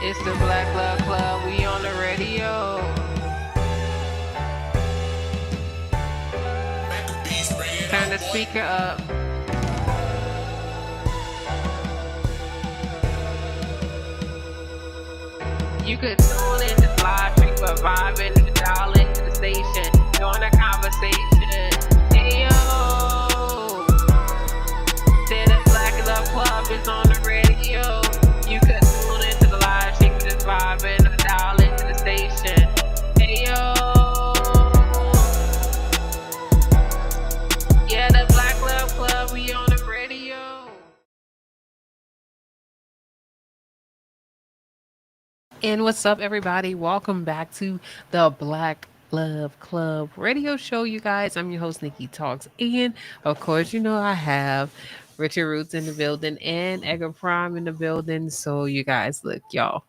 It's the Black Love Club. We on the radio. Turn the speaker up. You could tune in the live stream, but vibing and dial into the station. Join the conversation. Hey yo, say the Black Love Club is on the radio. You could tune into the live stream, just vibing and dial into the station. Hey yo, yeah, the Black Love Club, we on the radio. And what's up, everybody? Welcome back to the Black Love Club radio show, you guys. I'm your host, Nikki Talks. And of course, you know, I have Richard Roots in the building and Edgar Prime in the building. So, you guys, look, y'all,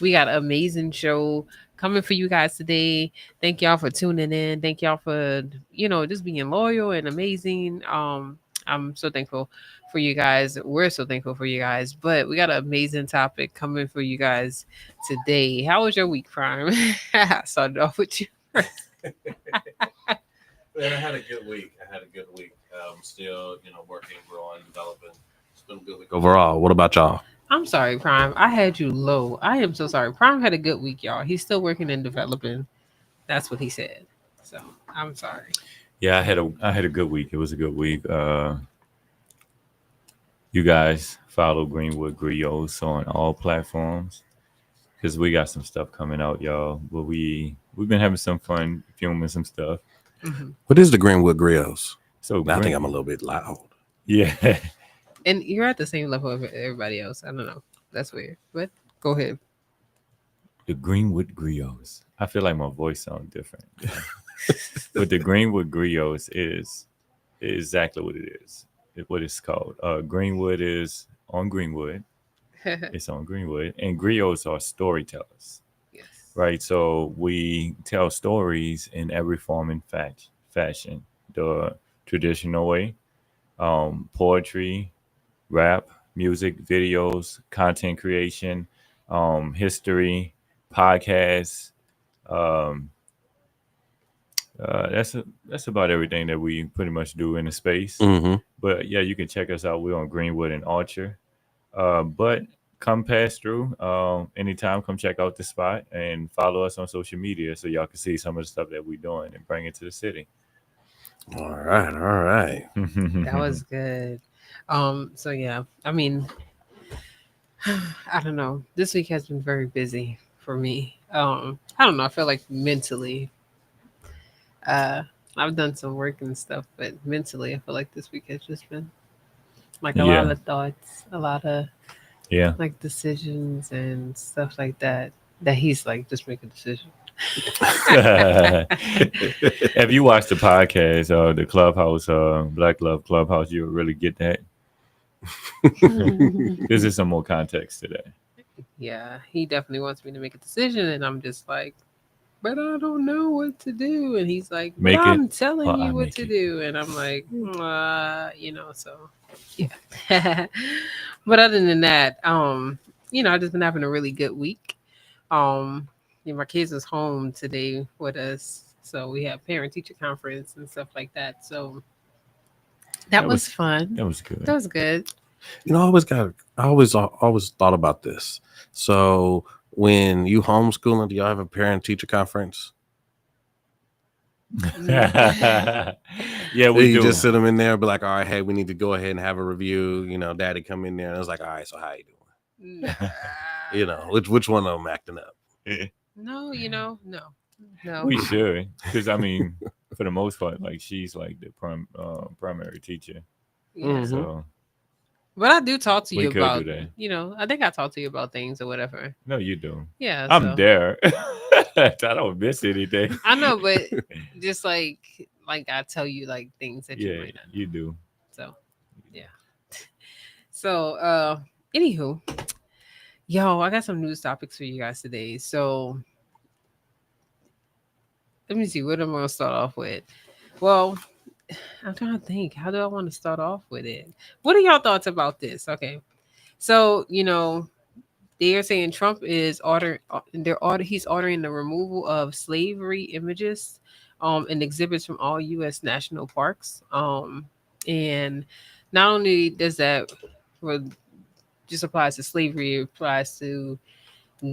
we got an amazing show coming for you guys today. Thank y'all for tuning in. Thank y'all for, you know, just being loyal and amazing. I'm so thankful for you guys. We're so thankful for you guys. But we got an amazing topic coming for you guys today. How was your week, Prime? I started off with you. Man, I had a good week. I'm still, working, growing, developing. It's been a good week overall. What about y'all? I'm sorry, Prime. I had you low. I am so sorry. Prime had a good week, y'all. He's still working and developing. That's what he said. So I'm sorry. Yeah, I had a good week. It was a good week. You guys follow Greenwood Griots on all platforms because we got some stuff coming out, y'all. But we've been having some fun filming some stuff. Mm-hmm. What is the Greenwood Griots? So I think I'm a little bit loud. Yeah. And you're at the same level of everybody else. I don't know. That's weird. But go ahead. The Greenwood Griots. I feel like my voice sounds different. But the Greenwood Griots is exactly what it is. What it's called. Greenwood is on Greenwood. It's on Greenwood. And griots are storytellers. Yes. Right? So we tell stories in every form and fashion. The traditional way, poetry, rap, music, videos, content creation, history, podcasts. That's about everything that we pretty much do in the space. Mm-hmm. But yeah, you can check us out. We're on Greenwood and Archer. But come pass through anytime. Come check out the spot and follow us on social media so y'all can see some of the stuff that we're doing and bring it to the city. All right. That was good. So yeah, I mean, I don't know. This week has been very busy for me. I don't know. I feel like mentally, I've done some work and stuff, but mentally, I feel like this week has just been like a lot of thoughts, a lot of like decisions and stuff like that. That he's like, just make a decision. Have you watched the podcast, the Clubhouse, Black Love Clubhouse? You'll really get that. This is some more context to that. Yeah, he definitely wants me to make a decision, and I'm just like, but I don't know what to do. And he's like, I'm telling you what to do. And I'm like, so yeah. But other than that, I've just been having a really good week. My kids was home today with us. So we had parent-teacher conference and stuff like that. So that was fun. That was good. That was good. I always thought about this. So when you homeschooling, do y'all have a parent-teacher conference? Yeah, we you do. just sit them in there and be like, all right, hey, we need to go ahead and have a review. Daddy come in there and it's like, all right, so how you doing? Which one of them acting up? No, no. We should, because I mean, for the most part, like she's like the primary teacher. Yeah. So, but I do talk to you about, I think I talk to you about things or whatever. No, you do. Yeah, I'm there. I don't miss anything. I know, but just like I tell you like things that you might not know. You do. So, yeah. So, anywho, yo, I got some news topics for you guys today. So, let me see. What am I going to start off with? Well, I'm trying to think. How do I want to start off with it? What are y'all thoughts about this? Okay. So, They are saying Trump is he's ordering the removal of slavery images and exhibits from all US national parks. And not only does that well, just applies to slavery, it applies to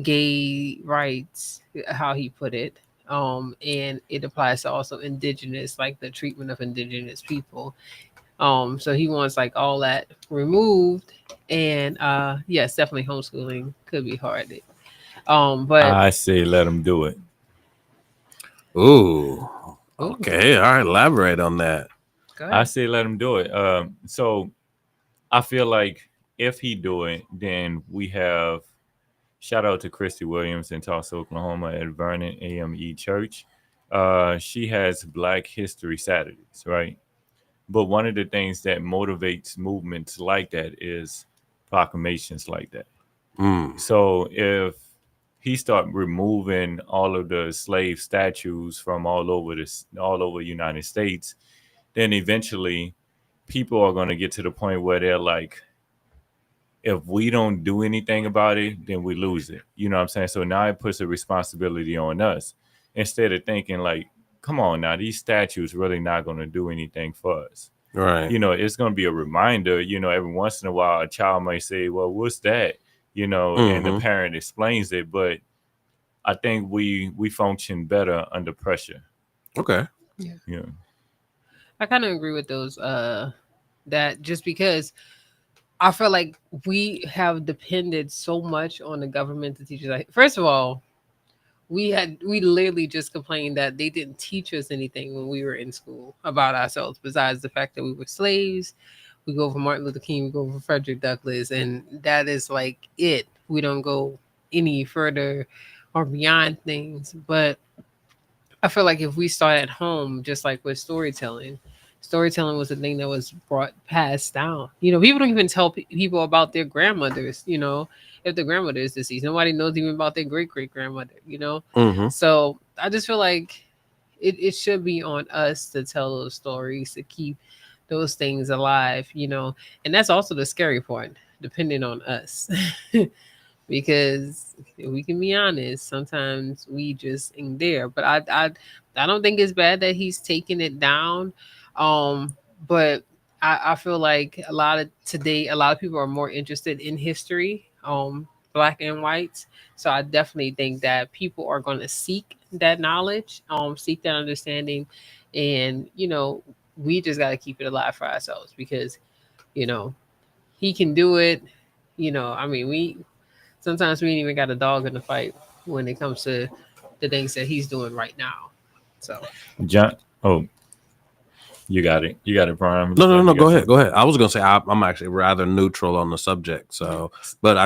gay rights, how he put it. And it applies to also indigenous, like the treatment of indigenous people. So he wants like all that removed. And yes, definitely homeschooling could be hard. But I say let him do it. Ooh. ooh, Okay. All right. Elaborate on that. go I ahead. say let him do it. So I feel like if he do it, then we have shout out to Christy Williams in Tulsa, Oklahoma at Vernon AME Church. She has Black History Saturdays, right? But one of the things that motivates movements like that is proclamations like that. Mm. So if he start removing all of the slave statues from all over United States, then eventually people are going to get to the point where they're like, if we don't do anything about it, then we lose it. You know what I'm saying? So now it puts a responsibility on us instead of thinking like, come on now, these statues really not going to do anything for us. Right. You know, it's going to be a reminder, you know, every once in a while, a child might say, well, what's that? You know, and the Mm-hmm. parent explains it. But I think we function better under pressure. Okay. Yeah, You know, I kind of agree with those. That just because I feel like we have depended so much on the government to teach us. Like, first of all, we literally just complained that they didn't teach us anything when we were in school about ourselves besides the fact that we were slaves. We go for Martin Luther King, we go for Frederick Douglass, and that is like it. We don't go any further or beyond things. But I feel like if we start at home, just like with storytelling, storytelling was a thing that was brought passed down. People don't even tell people about their grandmothers. If the grandmother is deceased, nobody knows even about their great great grandmother. Mm-hmm. So I just feel like it should be on us to tell those stories to keep those things alive. And that's also the scary part, depending on us. Because if we can be honest, sometimes we just ain't there. But I don't think it's bad that he's taking it down. But I feel like a lot of people are more interested in history, black and white. So I definitely think that people are going to seek that knowledge, seek that understanding, and we just got to keep it alive for ourselves because you know he can do it. I mean, we sometimes we ain't even got a dog in the fight when it comes to the things that he's doing right now. So John. Oh, you got it. You got it, Brian. I'm No, just no, letting no. you Go guys ahead. know. Go ahead. I was gonna say I'm actually rather neutral on the subject. So, but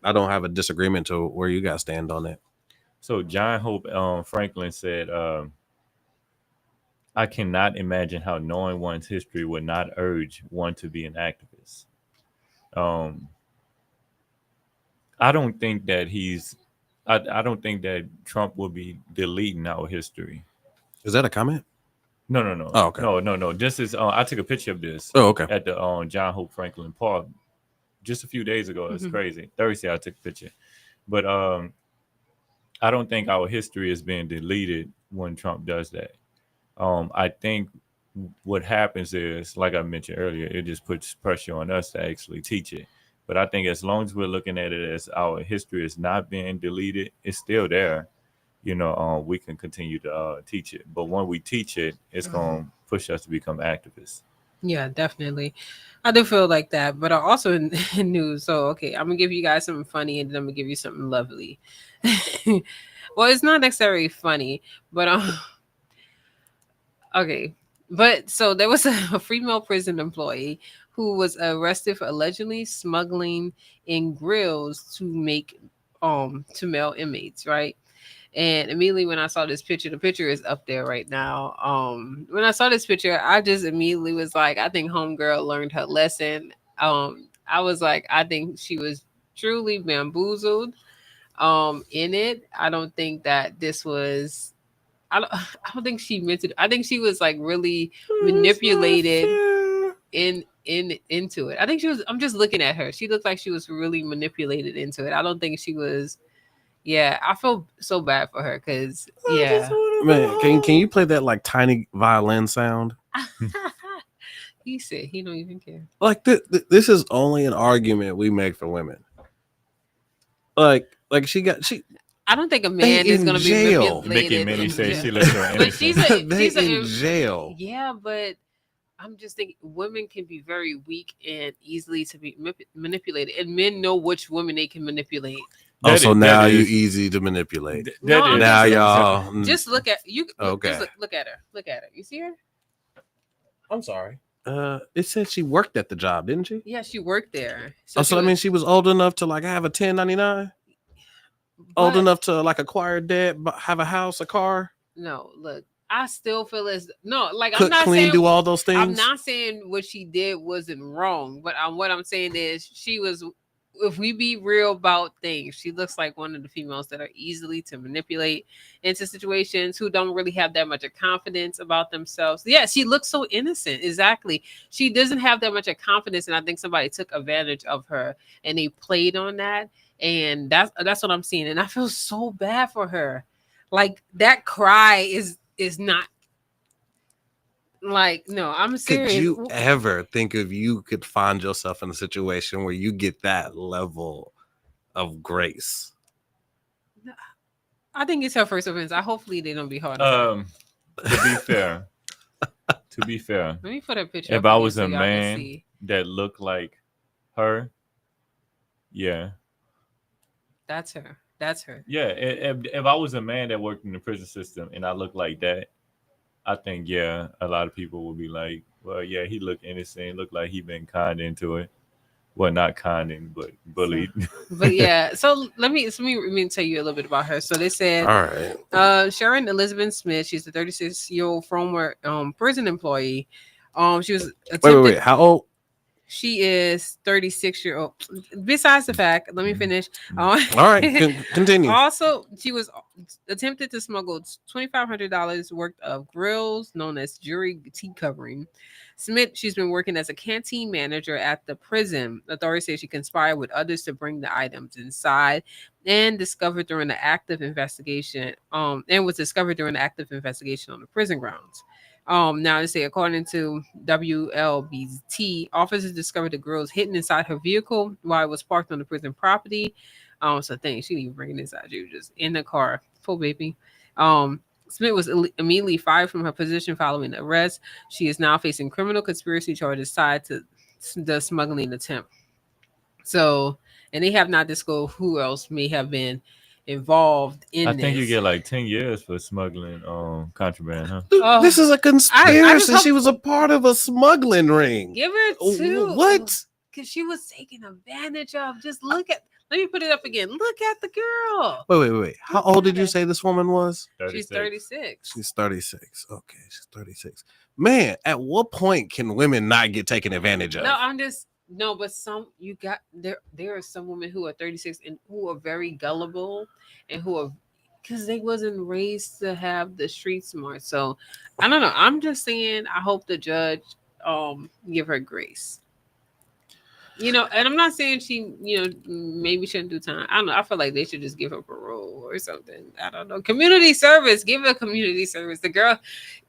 I don't have a disagreement to where you guys stand on it. So John Hope Franklin said, "I cannot imagine how knowing one's history would not urge one to be an activist." Um, I don't think that I don't think that Trump will be deleting our history. Is that a comment? No, no, no, Oh, okay. no. This is I took a picture of this Oh, okay. at the John Hope Franklin Park just a few days ago. It's mhm. crazy. Thursday I took a picture, but I don't think our history is being deleted when Trump does that. I think what happens is, like I mentioned earlier, it just puts pressure on us to actually teach it. But I think as long as we're looking at it as our history is not being deleted, it's still there. We can continue to teach it. But when we teach it, it's going to push us to become activists. Yeah, definitely. I do feel like that, but I also in news. So okay, I'm gonna give you guys something funny, and then I'm gonna give you something lovely. Well, it's not necessarily funny, but okay. But so there was a female prison employee who was arrested for allegedly smuggling in grills to male inmates, right? And immediately when I saw this picture, the picture is up there right now. When I saw this picture, I just immediately was like, I think homegirl learned her lesson. I was like, I think she was truly bamboozled in it. I don't think that this was I don't think she meant it. I think she was like really manipulated in into it. I think she was. I'm just looking at her. She looked like she was really manipulated into it. I don't think she was. Yeah, I feel so bad for her because yeah. Man, can you play that like tiny violin sound? He said he don't even care. Like this is only an argument we make for women. Like she. I don't think a man is going to be jail. manipulated. Mickey Minnie in says jail. she looks so But innocent. she's in jail. Yeah, but I'm just thinking women can be very weak and easily to be manipulated, and men know which women they can manipulate. Also, now you is easy to manipulate. No, I'm Now just- y'all. Just look at you. Okay. Just look at her. Look at her. You see her? I'm sorry. It said she worked at the job, didn't she? Yeah, she worked there. So she I was- mean, she was old enough to like have a 1099. Old but- enough to like acquire debt, but have a house, a car, No, look. I still feel as no, like I'm cook, not clean, saying do all those things. I'm not saying what she did wasn't wrong, but what I'm saying is she was. If we be real about things, she looks like one of the females that are easily to manipulate into situations, who don't really have that much of confidence about themselves. Yeah, she looks so innocent. Exactly. She doesn't have that much of confidence, and I think somebody took advantage of her and they played on that. And that's what I'm seeing. And I feel so bad for her. Like that cry is not like, no, I'm serious. Could you ever think of you could find yourself in a situation where you get that level of grace? I think it's her first offense. Hopefully they don't be hard on her. To be fair, Let me put a picture. if up I here was so a y'all can man see. that looked like her, yeah, That's her. That's her. yeah. If I was a man that worked in the prison system and I looked like that, I think a lot of people would be like, well, yeah, he looked innocent, looked like he been conned into it. Well, not conned, but bullied. But yeah, so let me tell you a little bit about her. So they said, All right. Sharon Elizabeth Smith, she's a 36-year-old former prison employee. She was Wait. How old? She is 36-year-old. Besides the fact, let me finish. All right, continue. Also, she was attempted to smuggle $2,500 worth of grills known as jury tea covering. Smith, she's been working as a canteen manager at the prison. Authorities say she conspired with others to bring the items inside and discovered during the active investigation. Was discovered during the active investigation on the prison grounds. Now they say, according to WLBT, officers discovered the girls hidden inside her vehicle while it was parked on the prison property. So thanks, she didn't even bring it inside. She was just in the car. Poor baby. Smith was immediately fired from her position following the arrest. She is now facing criminal conspiracy charges tied to the smuggling attempt. So, and they have not disclosed who else may have been involved in I this. think you get like 10 years for smuggling contraband, huh? Dude, this is a conspiracy. hope- She was a part of a smuggling ring. Give her two. What? Because she was taken advantage of. Just look at. Let me put it up again. Look at the girl. Wait. How old did you say this woman was? She's 36. She's 36. Okay, she's 36. Man, at what point can women not get taken advantage of? No, I'm just no, but there are some women who are 36 and who are very gullible and who are because they wasn't raised to have the street smart. So I don't know. I'm just saying I hope the judge give her grace. And I'm not saying she, maybe shouldn't do time. I don't know. I feel like they should just give her parole or something. I don't know. Community service. Give her community service. The girl,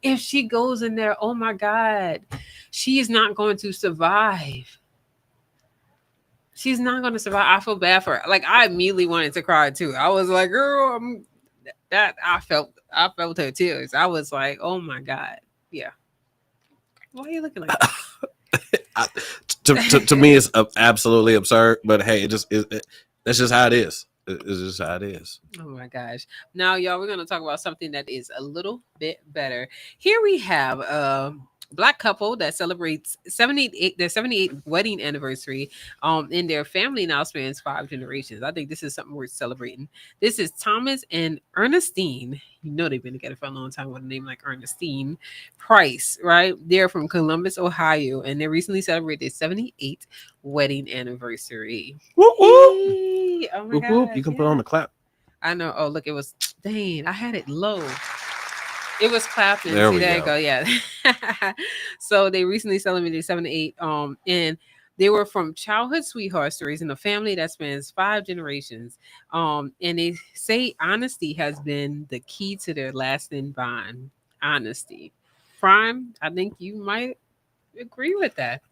if she goes in there, oh my God, she is not going to survive. She's not going to survive. I feel bad for her. Like, I immediately wanted to cry too. I was like, girl, I felt her tears. I was like, oh my God. Yeah. Why are you looking like that? To me, it's absolutely absurd. But hey, that's just how it is. It's just how it is. Oh my gosh. Now, y'all, we're going to talk about something that is a little bit better. Here we have a Black couple that celebrates their 78th wedding anniversary. And their family now spans 5 generations. I think this is something worth celebrating. This is Thomas and Ernestine. They've been together for a long time with a name like Ernestine Price, right? They're from Columbus, Ohio, and they recently celebrated their 78th wedding anniversary. Whoop, whoop. Yay! Oh my Whoop, whoop. gosh, You can put on the clap. I know. Oh, look, it was dang. I had it low. It was Clapton. There See, we there you go. go. Yeah. So they recently celebrated 78. And they were from childhood sweethearts to raising a family that spans 5 generations. And they say honesty has been the key to their lasting bond. Honesty. Prime, I think you might agree with that.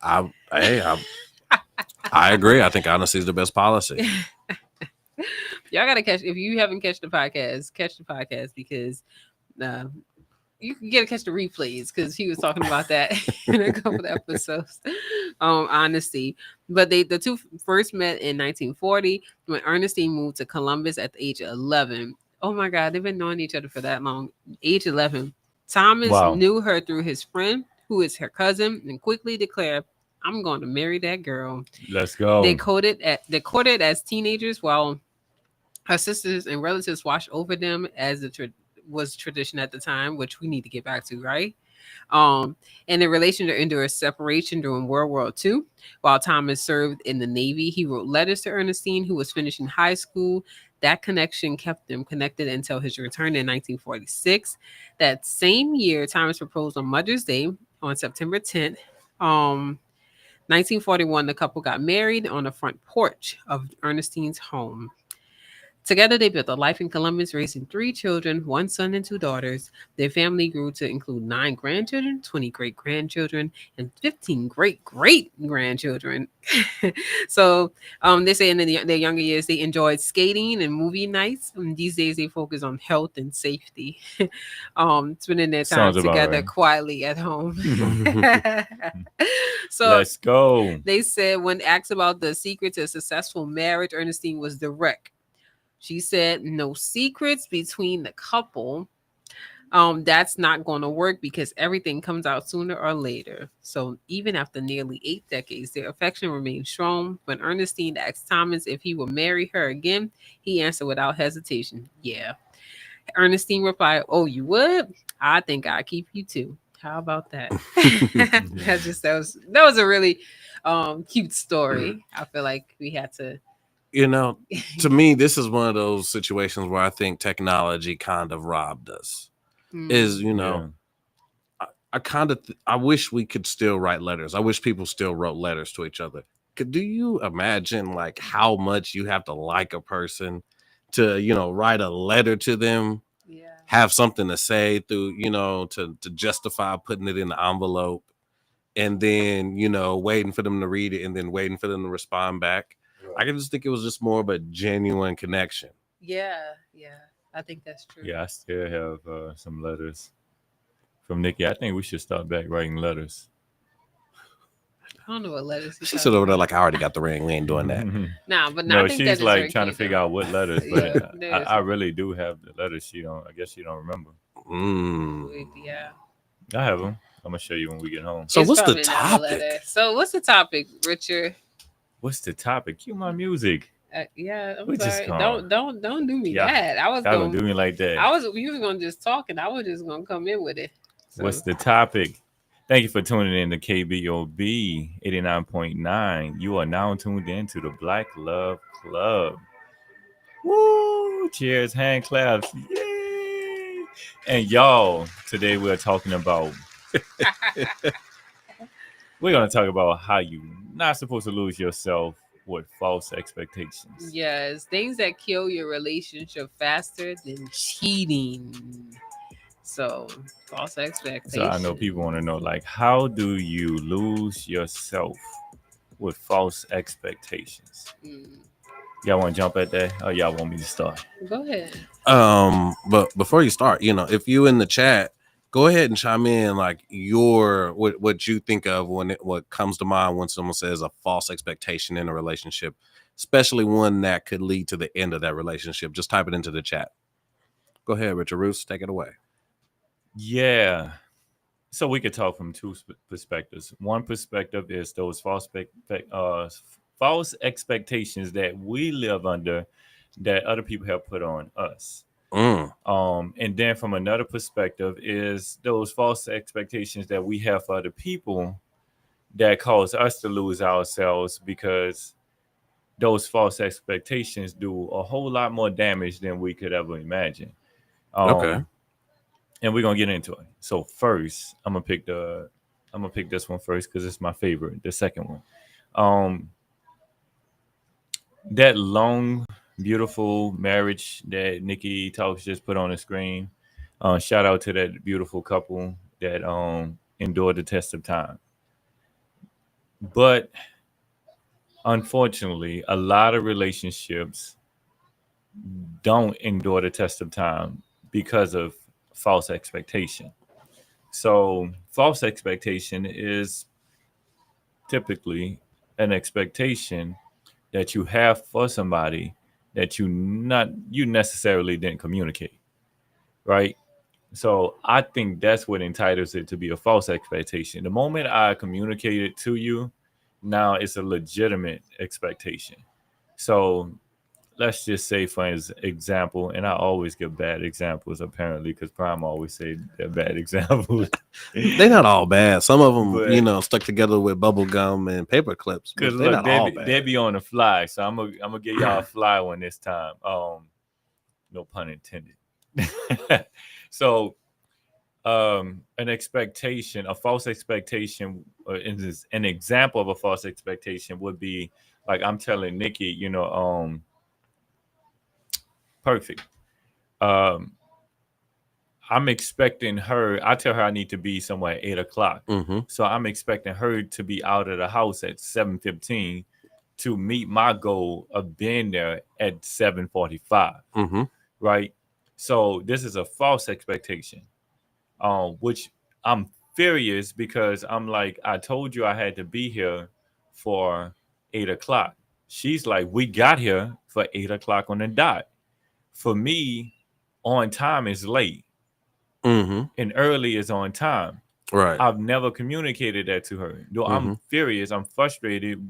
Hey, I agree. I think honesty is the best policy. Y'all gotta catch if you haven't catch the podcast because uh, you can get to catch the replays because he was talking about that in a couple of episodes. Honesty, but the two first met in 1940 when Ernestine moved to Columbus at the age of 11. Oh my God, they've been knowing each other for that long. Age 11. Thomas Wow. knew her through his friend, who is her cousin, and quickly declared, "I'm going to marry that girl." Let's go. They courted as teenagers while her sisters and relatives watched over them as was tradition at the time, which we need to get back to, right? And the relationship endured separation during World War II. While Thomas served in the Navy, he wrote letters to Ernestine, who was finishing high school. That connection kept them connected until his return in 1946. That same year, Thomas proposed on Mother's Day on September 10th. 1941, the couple got married on the front porch of Ernestine's home. Together, they built a life in Columbus, raising 3 children, 1 son and 2 daughters. Their family grew to include 9 grandchildren, 20 great grandchildren, and 15 great great grandchildren. So, they say in their younger years, they enjoyed skating and movie nights. And these days, they focus on health and safety, spending their time Sounds about together right. quietly at home. So, Let's go. they said when asked about the secret to a successful marriage, Ernestine was direct. She said, "No secrets between the couple. That's not going to work because everything comes out sooner or later." So even after nearly 8 decades, their affection remained strong. When Ernestine asked Thomas if he would marry her again, he answered without hesitation, "Yeah." Ernestine replied, "Oh, you would? I think I'd keep you too." How about that? That was a really cute story. I feel like we had to. To me, this is one of those situations where I think technology kind of robbed us. Is Yeah. I kind of I wish we could still write letters. I wish people still wrote letters to each other. Do you imagine like how much you have to like a person to write a letter to them, Yeah. have something to say through to justify putting it in the envelope, and then waiting for them to read it and then waiting for them to respond back. I can just think it was just more of a genuine connection. Yeah. I think that's true. Yeah, I still have some letters from Nikki. I think we should start back writing letters. I don't know what letters. She said over there like, I already got the ring. We ain't doing that. Nah, but No, I think she's that is like very trying to cute, figure though. out what letters, Yeah, but there's- I really do have the letters. I guess she don't remember. Yeah. I have them. I'm gonna show you when we get home. So It's what's the probably another topic? letter. So what's the topic, Richard? What's the topic? Cue my music. Yeah, I'm We just sorry. gone. Don't do me Yeah. that. I was Y'all gonna gonna do me like that. you was gonna just talk and I was just gonna come in with it. So, What's the topic? Thank you for tuning in to KBOB 89.9. You are now tuned in to the Black Love Club. Woo! Cheers, hand claps. Yay! And y'all, today we're talking about how you not supposed to lose yourself with false expectations. yes, things that kill your relationship faster than cheating. So false expectations. So I know people want to know, like, how do you lose yourself with false expectations? Y'all want to jump at that, or y'all want me to start? Go ahead. But before you start, if you in the chat, go ahead and chime in like what you think of what comes to mind when someone says a false expectation in a relationship, especially one that could lead to the end of that relationship. Just type it into the chat. Go ahead, Richard Roos, take it away. Yeah. So we could talk from two perspectives. One perspective is those false expectations that we live under that other people have put on us. And then from another perspective is those false expectations that we have for other people that cause us to lose ourselves because those false expectations do a whole lot more damage than we could ever imagine. Okay. and we're gonna get into it. So first, I'm gonna pick this one first because it's my favorite. The second one, um, that long, beautiful marriage that Nikki Talks just put on the screen. Shout out to that beautiful couple that endured the test of time. But unfortunately, a lot of relationships don't endure the test of time because of false expectation. So, false expectation is typically an expectation that you have for somebody that you necessarily didn't communicate, right? So I think that's what entitles it to be a false expectation. The moment I communicate it to you, now it's a legitimate expectation. So let's just say, for example, and I always give bad examples apparently because Prime always say they're bad examples. They're not all bad. Some of them, But- you know, stuck together with bubble gum and paper clips. Because But they're look, not all bad. they be on the fly, so I'm gonna give y'all a fly one this time. No pun intended. So, an expectation, a false expectation, an example of a false expectation would be like I'm telling Nikki, perfect. Um, I'm expecting her. I tell her I need to be somewhere at 8 o'clock. Mm-hmm. So I'm expecting her to be out of the house at 7:15 to meet my goal of being there at 7:45. Mm-hmm. Right. So this is a false expectation, which I'm furious because I'm like, I told you I had to be here for 8 o'clock. She's like, we got here for 8 o'clock on the dot. For me, on time is late. Mm-hmm. And early is on time. Right. I've never communicated that to her. Though I'm furious, I'm frustrated.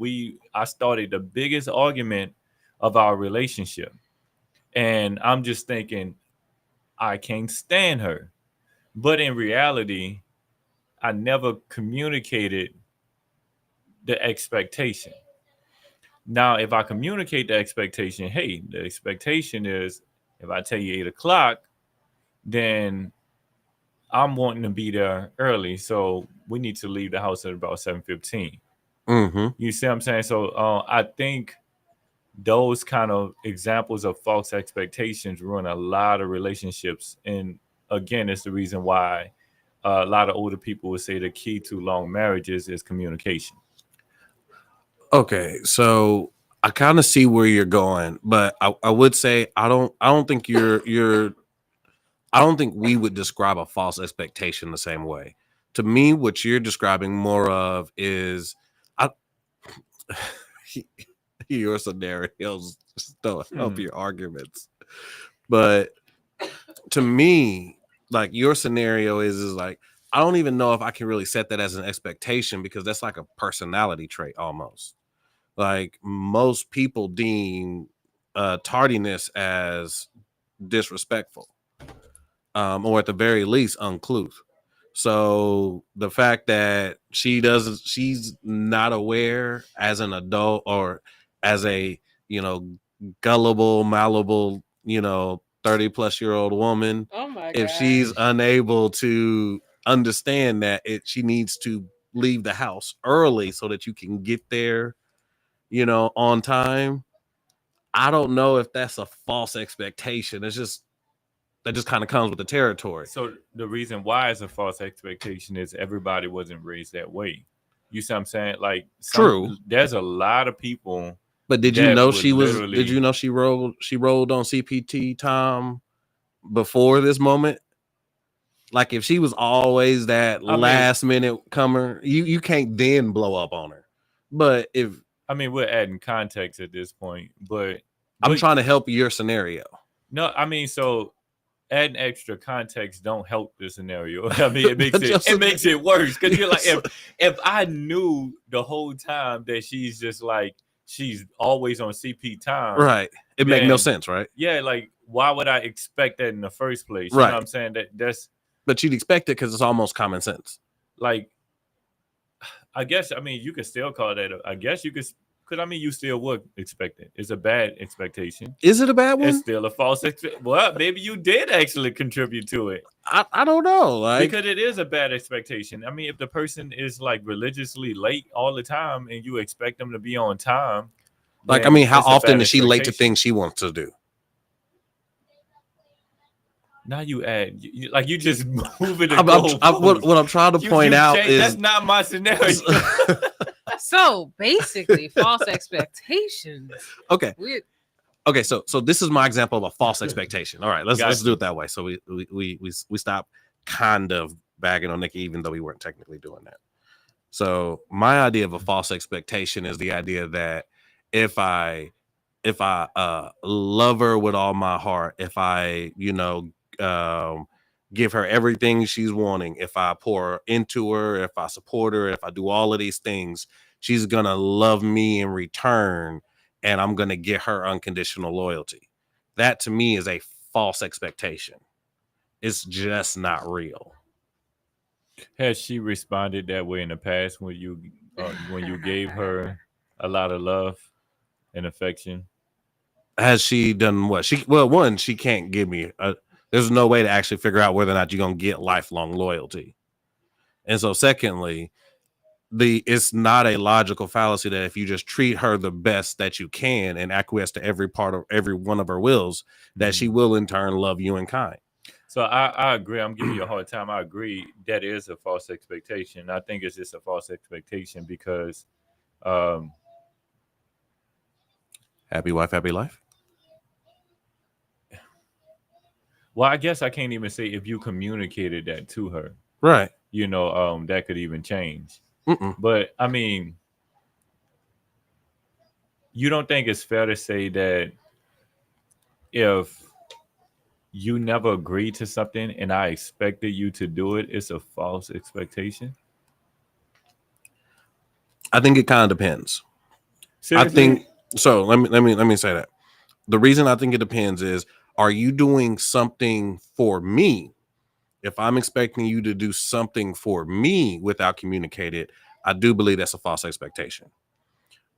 I started the biggest argument of our relationship. And I'm just thinking, I can't stand her. But in reality, I never communicated the expectation. Now, if I communicate the expectation, hey, the expectation is if I tell you 8 o'clock, then I'm wanting to be there early, so we need to leave the house at about 7:15. Mm-hmm. You see what I'm saying? So I think those kind of examples of false expectations ruin a lot of relationships. And again, it's the reason why a lot of older people would say the key to long marriages is communication. Okay, so I kind of see where you're going, but I would say I don't think I don't think we would describe a false expectation the same way. To me, what you're describing more of is I your scenarios just don't help your arguments. But to me, like your scenario is like I don't even know if I can really set that as an expectation because that's like a personality trait almost. Like most people deem tardiness as disrespectful, or at the very least uncouth. So the fact that she's not aware as an adult or as a gullible, malleable 30-plus-year-old woman, Oh my if god. she's unable to understand that she needs to leave the house early so that you can get there on time. I don't know if that's a false expectation. It's just that just kind of comes with the territory. So the reason why it's a false expectation is everybody wasn't raised that way. You see what I'm saying? Like True. There's a lot of people. But did you know she was? literally- Did you know she rolled on CPT time before this moment? Like if she was always that last minute comer, you can't then blow up on her. But if we're adding context at this point, but I'm trying to help your scenario. No, so adding extra context don't help the scenario. It makes it worse because you're like, if I knew the whole time that she's just like she's always on CP time, right? It makes no sense, right? Yeah, like why would I expect that in the first place? You right. know what I'm saying? That's but you'd expect it because it's almost common sense. Like, I guess you could still call that. I guess you could Because I mean, you still would expect it. It's a bad expectation. Is it a bad It's one? still a false expectation. Well, maybe you did actually contribute to it. I don't know. Like, Because it is a bad expectation. I mean, if the person is like religiously late all the time and you expect them to be on time, like, I then mean, how it's a often bad is she late to expectation. things she wants to do? Now you add, like you just moving the What I'm trying to point out is that's not my scenario. So basically, false expectations. okay. We're, Okay, so this is my example of a false expectation. All right, let's Gotcha. do it that way. So we stop kind of bagging on Nikki, even though we weren't technically doing that. So my idea of a false expectation is the idea that if I love her with all my heart, if I give her everything she's wanting, if I pour into her, if I support her, if I do all of these things, she's gonna love me in return, and I'm gonna get her unconditional loyalty. That to me is a false expectation. It's just not real. Has she responded that way in the past when you gave her a lot of love and affection? Has she done what? One, she can't give me there's no way to actually figure out whether or not you're gonna get lifelong loyalty. And so secondly, it's not a logical fallacy that if you just treat her the best that you can and acquiesce to every one of her wills, that she will in turn love you in kind. So I agree. I'm giving you a hard time. I agree that is a false expectation. I think it's just a false expectation because happy wife, happy life. Well, I guess I can't even say if you communicated that to her. Right. That could even change. Mm-mm. But I mean, you don't think it's fair to say that if you never agreed to something and I expected you to do it, it's a false expectation? I think it kind of depends. Seriously? I think so. Let me say that. The reason I think it depends is, are you doing something for me? If I'm expecting you to do something for me without communicating it, I do believe that's a false expectation.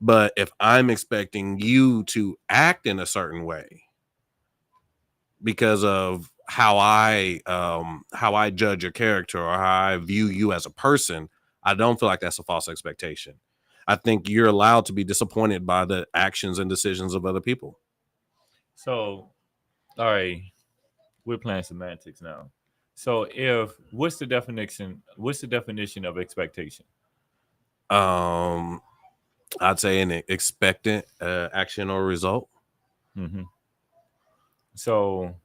But if I'm expecting you to act in a certain way because of how I judge your character or how I view you as a person, I don't feel like that's a false expectation. I think you're allowed to be disappointed by the actions and decisions of other people. So, all right, we're playing semantics now. So, what's the definition of expectation? I'd say an expectant action or result. Mm-hmm. So,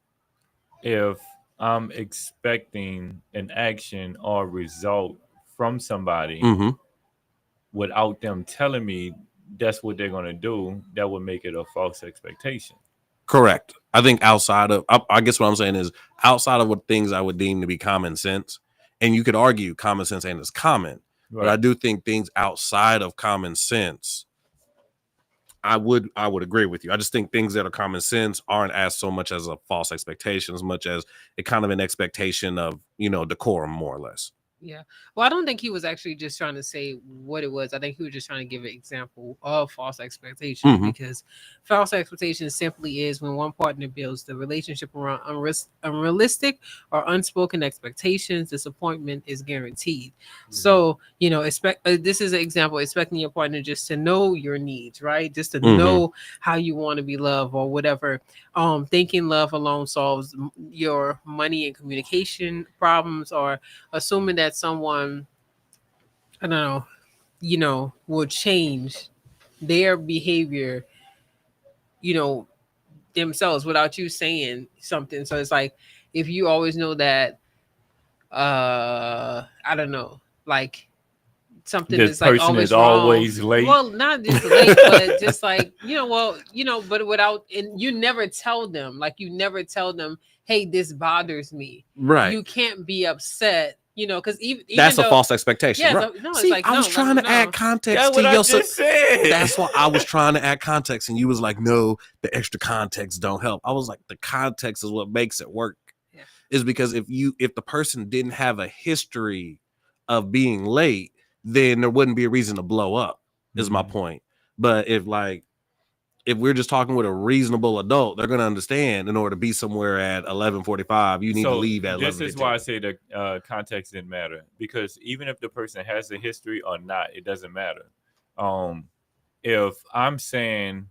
if I'm expecting an action or result from somebody without them telling me that's what they're going to do, that would make it a false expectation. Correct. I think I guess what I'm saying is outside of what things I would deem to be common sense, and you could argue common sense ain't as common, right. But I do think things outside of common sense, I would agree with you. I just think things that are common sense aren't as so much as a false expectation as much as a kind of an expectation of, decorum, more or less. Yeah. Well, I don't think he was actually just trying to say what it was. I think he was just trying to give an example of false expectation because false expectation simply is when one partner builds the relationship around unrealistic or unspoken expectations. Disappointment is guaranteed. So, this is an example, expecting your partner just to know your needs, right? Just to know how you want to be loved or whatever. Thinking love alone solves your money and communication problems, or assuming that someone, I don't know, will change their behavior, themselves without you saying something. So it's like, if you always know that, I don't know, like something this is like person always is always late. Well, not just late, but just like, but without, and you never tell them, hey, this bothers me. Right. You can't be upset, because even that's a false expectation. Yeah, right. No, See, it's like, I was trying to add context to your said. That's why I was trying to add context, and you was like, no, the extra context don't help. I was like, the context is what makes it work. Yeah. Is because if the person didn't have a history of being late, then there wouldn't be a reason to blow up, is my point. But if we're just talking with a reasonable adult, they're going to understand in order to be somewhere at 11:45, you need to So leave at this 11:15. is why I say the context didn't matter, because even if the person has a history or not, it doesn't matter. If I'm saying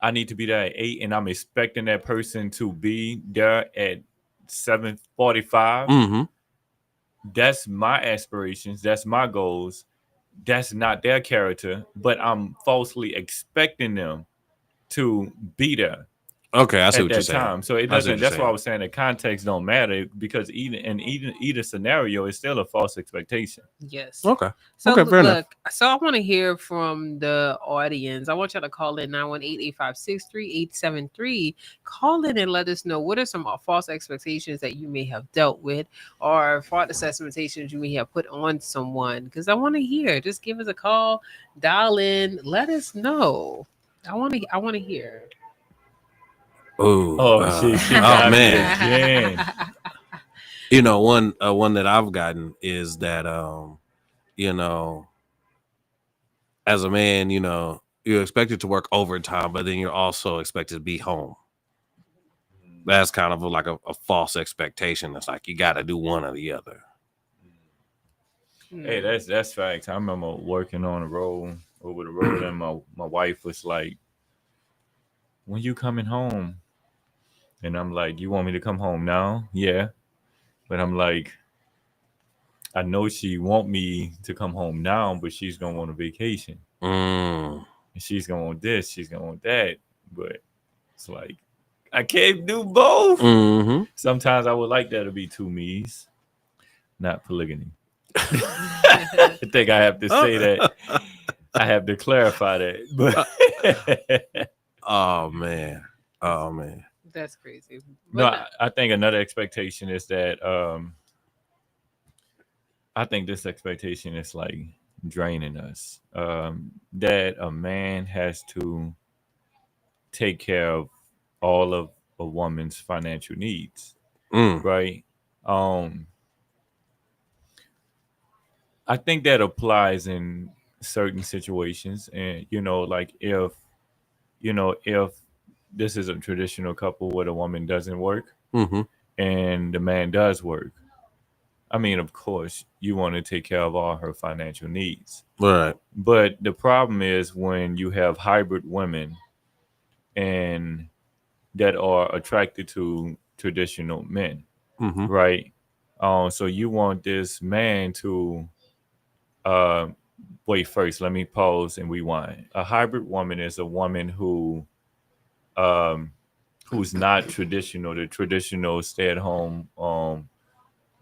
I need to be there at 8 and I'm expecting that person to be there at 7:45, Mm-hmm. that's my aspirations, that's my goals, that's not their character, but I'm falsely expecting them to be there Okay, I see at what you're that saying. time. So it I see what doesn't. you're That's why I saying. was saying the context don't matter, because either scenario is still a false expectation. Yes. Okay. So Okay, fair enough. look, so I want to hear from the audience. I want y'all to call in 918-856-3873. Call in and let us know what are some false expectations that you may have dealt with, or false expectations you may have put on someone. Because I want to hear. Just give us a call, dial in, let us know. I want to hear. Ooh, Oh, she oh got me man. again. You know, one that I've gotten is that you know, as a man, you know, you're expected to work overtime, but then you're also expected to be home. That's kind of like a false expectation. It's like you got to do one or the other. Hey, that's facts. I remember working on the road, over the road, and my wife was like, "When you coming home?" And I'm like, "You want me to come home now?" Yeah, but I'm like, I know she want me to come home now, but she's gonna want a vacation, Mm. and she's gonna want this, she's gonna want that. But it's like I can't do both. Mm-hmm. Sometimes I would like that to be two me's, not polygamy. I think I have to say that. I have to clarify that. But Oh man. Oh man. That's crazy. no, But I think another expectation is that I think this expectation is like draining us. That a man has to take care of all of a woman's financial needs, Mm. right? I think that applies in certain situations, and like if this is a traditional couple where the woman doesn't work Mm-hmm. and the man does work, I mean, of course, you want to take care of all her financial needs. Right. But the problem is when you have hybrid women and that are attracted to traditional men, Mm-hmm. right? So you want this man to uh, wait first. Let me pause and rewind. A hybrid woman is a woman um, who's not traditional, the traditional stay-at-home,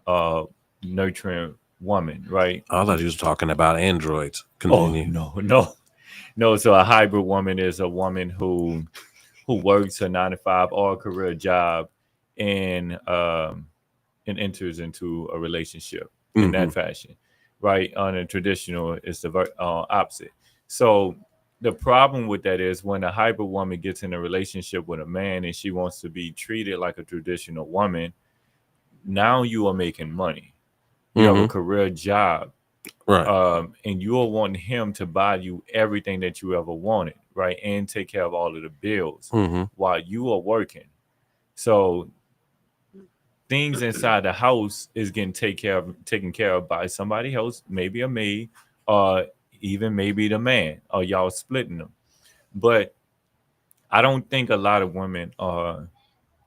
uh, nurturing woman, right? I thought he was talking about androids. Oh Continue. no. So a hybrid woman is a woman who works a 9 to 5 or a career job and enters into a relationship in that fashion, right? On a traditional, it's the opposite. So the problem with that is when a hybrid woman gets in a relationship with a man and she wants to be treated like a traditional woman, now you are making money. You have a career job, Right. and you're wanting him to buy you everything that you ever wanted, right? And take care of all of the bills Mm-hmm. while you are working. So things inside the house is getting taken care of by somebody else, maybe a maid, or even maybe the man, or y'all splitting them. But I don't think a lot of women are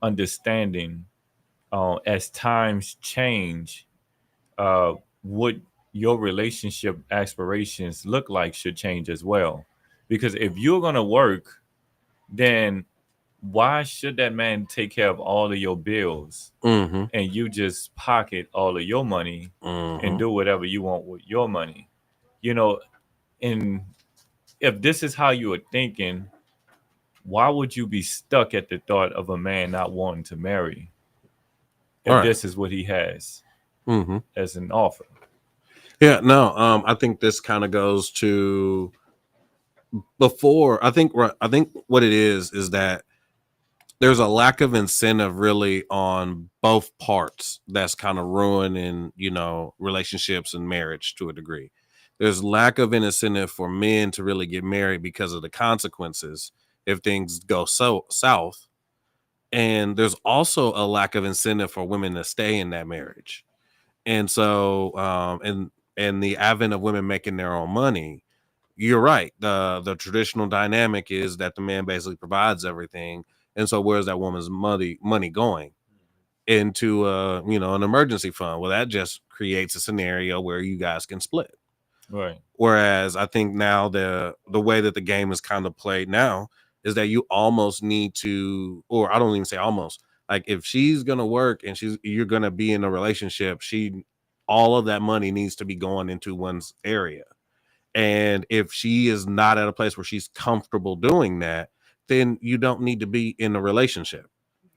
understanding as times change, uh, what your relationship aspirations look like should change as well. Because if you're gonna work, then why should that man take care of all of your bills Mm-hmm. and you just pocket all of your money and Mm-hmm. do whatever you want with your money? You know, and if this is how you are thinking, why would you be stuck at the thought of a man not wanting to marry if Right. this is what he has Mm-hmm. as an offer? Yeah, no, I think this kind of goes to before. I think what it is that there's a lack of incentive really on both parts that's kind of ruining, relationships and marriage to a degree. there's lack of an incentive for men to really get married because of the consequences if things go south. And there's also a lack of incentive for women to stay in that marriage. And so, and the advent of women making their own money, you're right. The traditional dynamic is that the man basically provides everything. And so where's that woman's money going? Into an emergency fund. Well, that just creates a scenario where you guys can split. Right. Whereas I think now the way that the game is kind of played now is that you almost need to, or I don't even say almost, like if she's gonna work and you're gonna be in a relationship, all of that money needs to be going into one's area. And if she is not at a place where she's comfortable doing that, then you don't need to be in a relationship.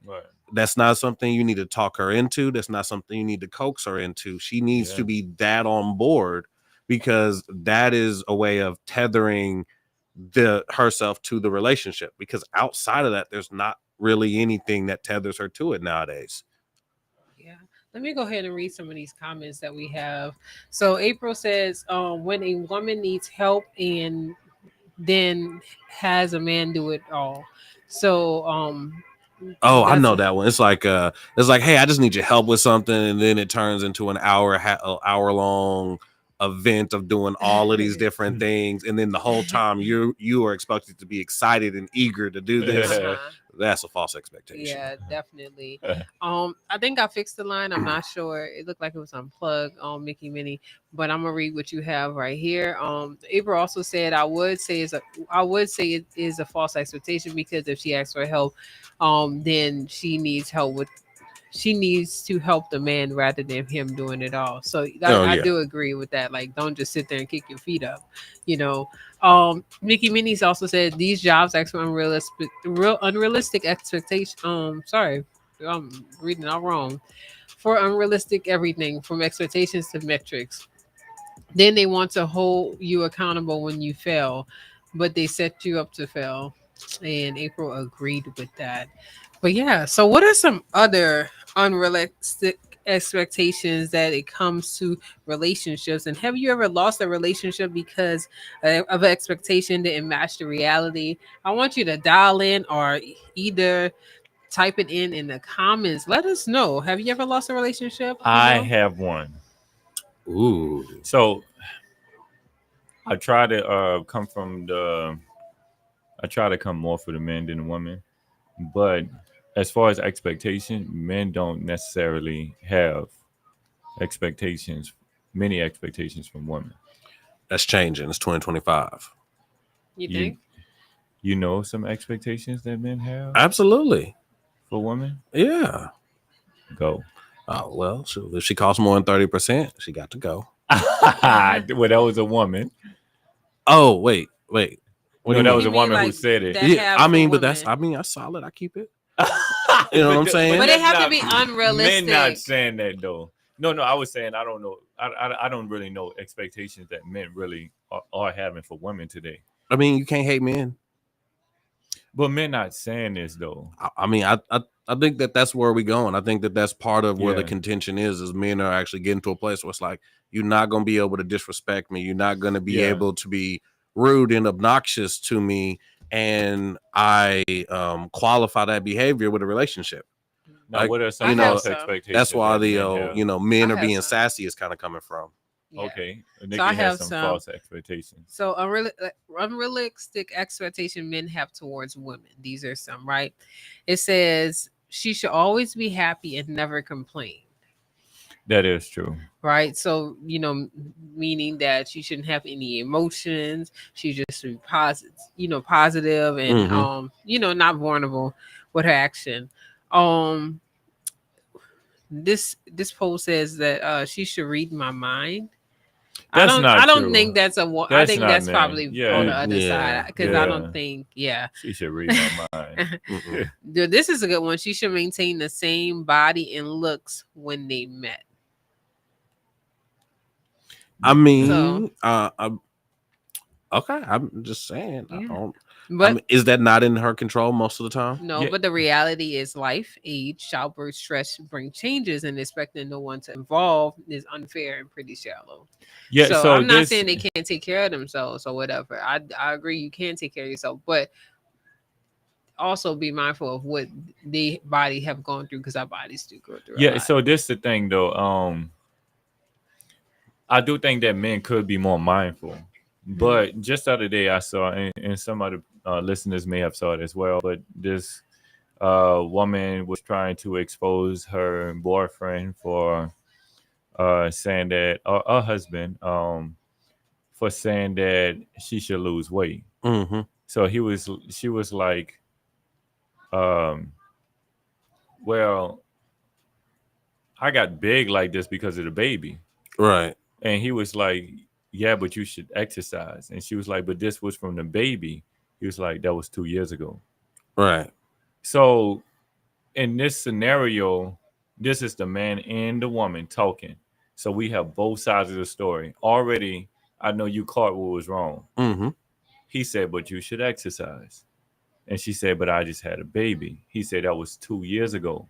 Right. That's not something you need to talk her into. That's not something you need to coax her into. She needs to be that on board, because that is a way of tethering herself to the relationship, because outside of that, there's not really anything that tethers her to it nowadays. Yeah. Let me go ahead and read some of these comments that we have. So April says, when a woman needs help and then has a man do it all. So Oh, I know that one. It's like hey, I just need your help with something, and then it turns into an hour long event of doing all of these different things, and then the whole time you are expected to be excited and eager to do this. That's a false expectation. Yeah, definitely. I think I fixed the line. I'm not sure. It looked like it was unplugged on Mickey Minnie, but I'm gonna read what you have right here. April also said, I would say it is a false expectation, because if she asks for help, then she needs to help the man rather than him doing it all. So I do agree with that. Like, don't just sit there and kick your feet up, you know. Mickey Minnie's also said these jobs actually unrealistic expectation. Sorry, I'm reading all wrong. For unrealistic everything from expectations to metrics. Then they want to hold you accountable when you fail, but they set you up to fail. And April agreed with that. But yeah, so what are some other unrealistic expectations that it comes to relationships? And have you ever lost a relationship because of an expectation didn't match the reality? I want you to dial in or either type it in the comments. Let us know. Have you ever lost a relationship? I have one. Ooh. So I try to I try to come more for the men than the women, but as far as expectation, men don't necessarily have many expectations from women. That's changing. It's 2025. You think? You know some expectations that men have Absolutely. for women? Yeah. Go. Oh, well, if she costs more than 30%, she got to go. Well, that was a woman. Oh, wait. No, that was a woman who said it. Yeah, that's solid. I keep it. You know what I'm saying? But it have to be unrealistic. Men not saying that though. No, I was saying I don't know. I don't really know expectations that men really are having for women today. I mean, you can't hate men. But men not saying this though. I mean, I think that's where we're going. I think that's part of where the contention is men are actually getting to a place where it's like, you're not going to be able to disrespect me. You're not going to be able to be rude and obnoxious to me. And I qualify that behavior with a relationship. Now, like, what are some expectations? That's why men are being sassy is kind of coming from. Yeah. Okay. So I have some false expectations. So unrealistic expectation men have towards women. These are some, right? It says she should always be happy and never complain. That is true. Right. So, meaning that she shouldn't have any emotions. She just be positive and, not vulnerable with her action. This post says that she should read my mind. I don't think that's I think that's probably on the other side, because I don't think she should read my mind. Dude, this is a good one. She should maintain the same body and looks when they met. I mean, okay. I'm just saying. Yeah. I But mean, is that not in her control most of the time? no, Yeah, but the reality is life, age, childbirth, stress bring changes, and expecting no one to involve is unfair and pretty shallow. yeah. So So I'm not this, saying they can't take care of themselves or whatever. I agree you can take care of yourself, but also be mindful of what the body have gone through because our bodies do go through a yeah. lot. So this the thing though. I do think that men could be more mindful. Mhm. But just the other day, I saw, and some other listeners may have saw it as well. But this woman was trying to expose her boyfriend for saying that, or her husband, for saying that she should lose weight. Mm-hmm. So she was like, um, well, I got big like this because of the baby. Right. And he was like, yeah, but you should exercise. And she was like, but this was from the baby. He was like, that was 2 years ago. Right. So in this scenario, this is the man and the woman talking. So we have both sides of the story. Already, I know you caught what was wrong. Mm-hmm. He said, but you should exercise. And she said, but I just had a baby. He said that was 2 years ago.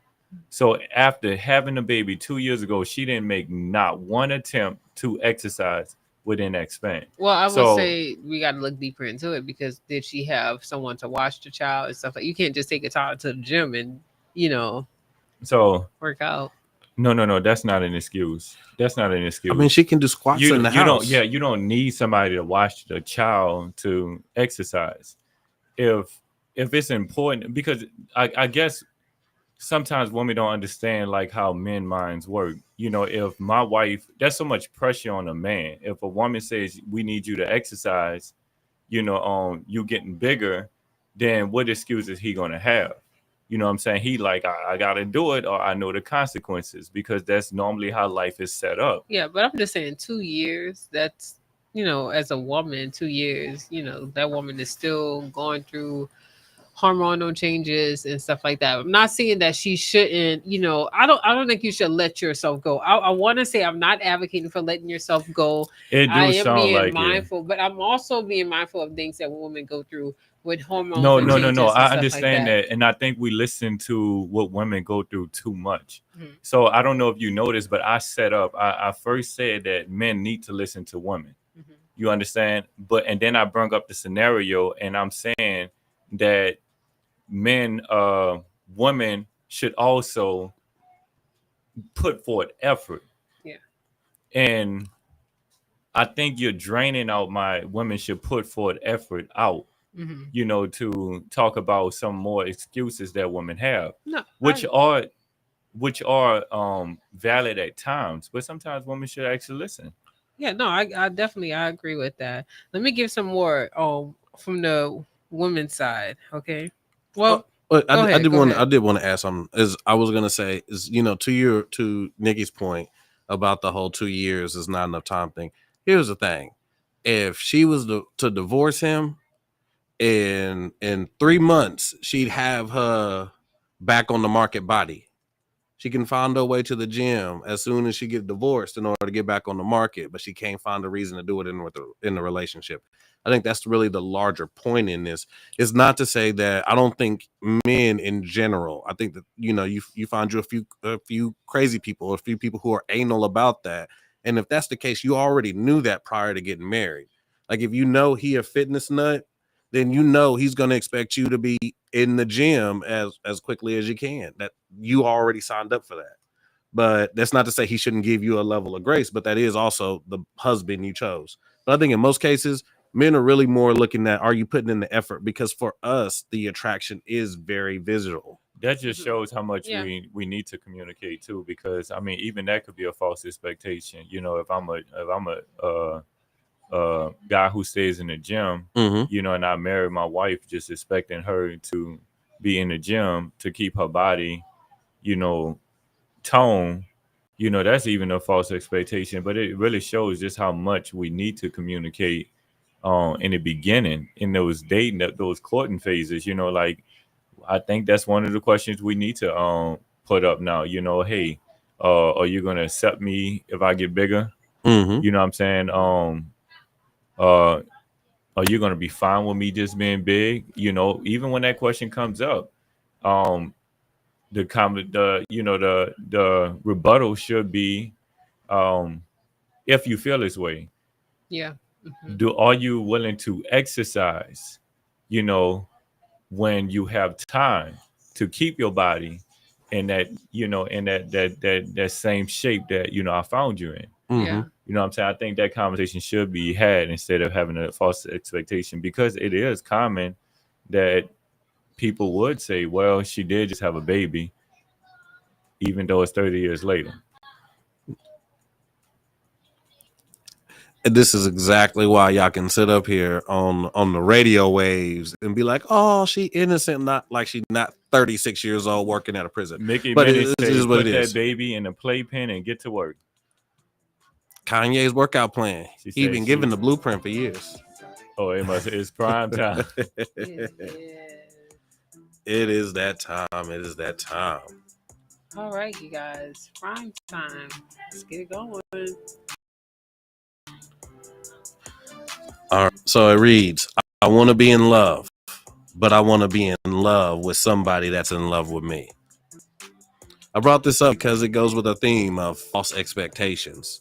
So after having a baby 2 years ago, she didn't make not one attempt to exercise within that span. Well, I would So say we got to look deeper into it because did she have someone to watch the child and stuff like you can't just take a child to the gym and you know so work out. no, that's not an excuse. That's not an I mean, excuse. she can do squats in the You don't, house. yeah, you don't need somebody to watch the child to exercise. If it's important, because I guess sometimes women don't understand like how men minds work. You know, if my wife, there's so much pressure on a man. If a woman says we need you to exercise, you getting bigger, then what excuse is he gonna have? You know what I'm saying? He like, I gotta do it or I know the consequences, because that's normally how life is set up. Yeah, but I'm just saying 2 years. That's as a woman, 2 years. That woman is still going through hormonal changes and stuff like that. I'm not saying that she shouldn't. I don't think you should let yourself go. I want to say I'm not advocating for letting yourself go. It I do am sound being like it. mindful, but I'm also being mindful of things that women go through with hormones No, and no. changes and I stuff like understand that. that. And I think we listen to what women go through too much. Mhm. So I don't know if you noticed, but I first said that men need to listen to women. Mhm. You understand? And then I brought up the scenario, and I'm saying that women should also put forth effort. Yeah. And I think you're draining out my women should put forth effort out, Hmm. to talk about some more excuses that women have, No, which are valid at times, but sometimes women should actually listen. yeah, no, I definitely I agree with that. Let me give some more from the women's side. Okay. Well, But go I ahead. did Go want ahead. to ask something. Is I was gonna say is to Nikki's point about the whole 2 years is not enough time thing. Here's the thing: if she was to divorce him in 3 months, she'd have her back on the market body. She can find her way to the gym as soon as she get divorced in order to get back on the market, but she can't find a reason to do it in the relationship. I think that's really the larger point in this. It's not to say that I don't think men in general. I think that you find you a few crazy people, a few people who are anal about that, and if that's the case, you already knew that prior to getting married. Like if you know he a fitness nut, then he's going to expect you to be in the gym as quickly as you can. That you already signed up for that. But that's not to say he shouldn't give you a level of grace, but that is also the husband you chose. But I think in most cases, men are really more looking at, are you putting in the effort? Because for us, the attraction is very visual. That just Mhm. shows how much Yeah. we need to communicate too, because I mean, even that could be a false expectation. If I'm a guy who stays in the gym, Mm-hmm. and I marry my wife just expecting her to be in the gym to keep her body, you know, tone, that's even a false expectation. But it really shows just how much we need to communicate in the beginning, in those dating, those courting phases. Like, I think that's one of the questions we need to put up now. Hey, are you gonna accept me if I get bigger? Mm-hmm. You know what I'm saying? Uh, are you going to be fine with me just being big? Even when that question comes up, um, the rebuttal should be, um, if you feel this way, Yeah. Hmm. are you willing to exercise, you know, when you have time to keep your body in that, in that same shape that, I found you in. Mm-hmm. Yeah. You know what I'm saying? I think that conversation should be had instead of having a false expectation, because it is common that people would say, well, she did just have a baby, even though it's 30 years later. And this is exactly why y'all can sit up here on the radio waves and be like, "Oh, she innocent," not like she's not 36 years old working at a prison. Mickey But Minnie it say, is what it put that is. baby in a playpen and get to work. Kanye's workout plan. She He said been she given was, the blueprint for years. oh, it's prime time. It is. It is that time. It is that time. All right, you guys. Prime time. Let's get it going. All right. So it reads, I want to be in love, but I want to be in love with somebody that's in love with me. I brought this up because it goes with a theme of false expectations.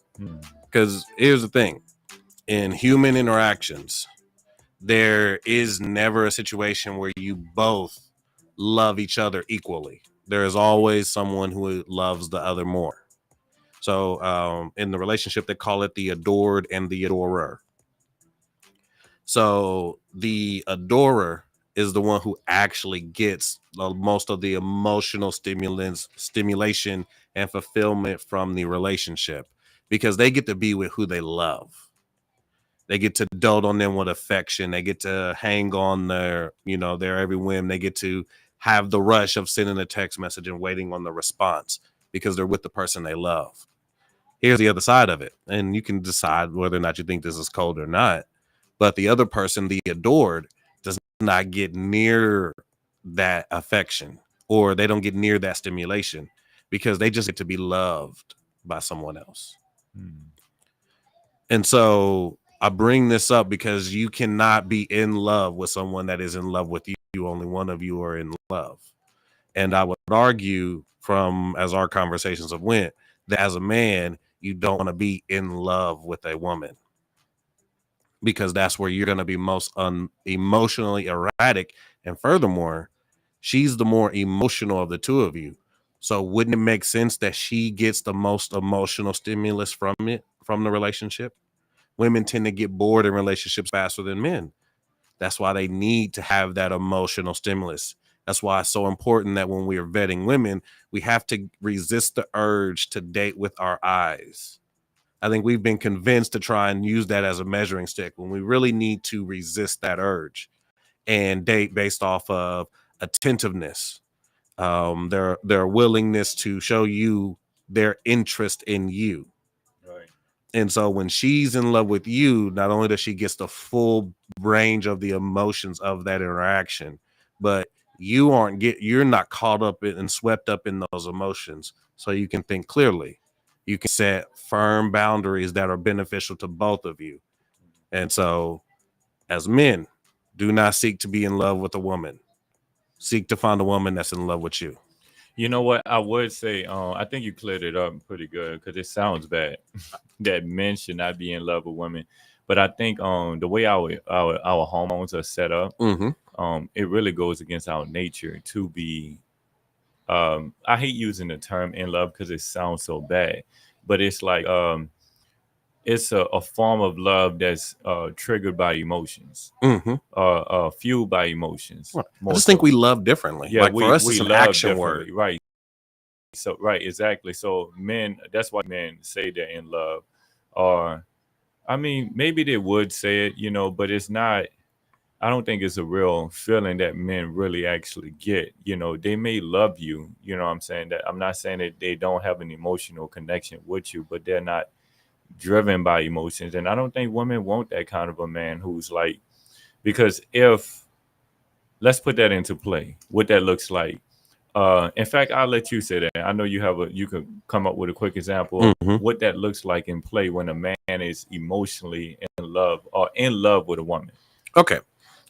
Because here's the thing. In human interactions, there is never a situation where you both love each other equally. There is always someone who loves the other more. So in the relationship, they call it the adored and the adorer. So the adorer is the one who actually gets most of the emotional stimulation and fulfillment from the relationship, because they get to be with who they love. They get to dote on them with affection. They get to hang on their every whim. They get to have the rush of sending a text message and waiting on the response because they're with the person they love. Here's the other side of it. And you can decide whether or not you think this is cold or not. But the other person, the adored, does not get near that affection, or they don't get near that stimulation because they just get to be loved by someone else. And so I bring this up because you cannot be in love with someone that is in love with you. Only one of you are in love. And I would argue from, as our conversations have went, that as a man, you don't want to be in love with a woman, because that's where you're going to be most emotionally erratic. And furthermore, she's the more emotional of the two of you. So wouldn't it make sense that she gets the most emotional stimulus from the relationship? Women tend to get bored in relationships faster than men. That's why they need to have that emotional stimulus. That's why it's so important that when we are vetting women, we have to resist the urge to date with our eyes. I think we've been convinced to try and use that as a measuring stick when we really need to resist that urge and date based off of attentiveness, their willingness to show you their interest in you. Right. And so when she's in love with you, not only does she get the full range of the emotions of that interaction, but you're not caught up in and swept up in those emotions. So you can think clearly. You can set firm boundaries that are beneficial to both of you. And so as men, do not seek to be in love with a woman. Seek to find a woman that's in love with you. You know what? I would say, I think you cleared it up pretty good, because it sounds bad that men should not be in love with women. But I think the way our hormones are set up, it really goes against our nature to be. I hate using the term in love because it sounds so bad, but it's like it's a form of love that's triggered by emotions, fueled by emotions. I just think we love differently. Yeah, like for us, we it's an love action word. right? So right, exactly. So men, that's why men say they're in love, or I mean, maybe they would say it, but it's not. I don't think it's a real feeling that men really actually get. They may love you. You know what I'm saying? That I'm not saying that they don't have an emotional connection with you, but they're not driven by emotions. And I don't think women want that kind of a man who's like, because let's put that into play, what that looks like. In fact, I'll let you say that. I know you could come up with a quick example of what that looks like in play when a man is emotionally in love or in love with a woman. Okay.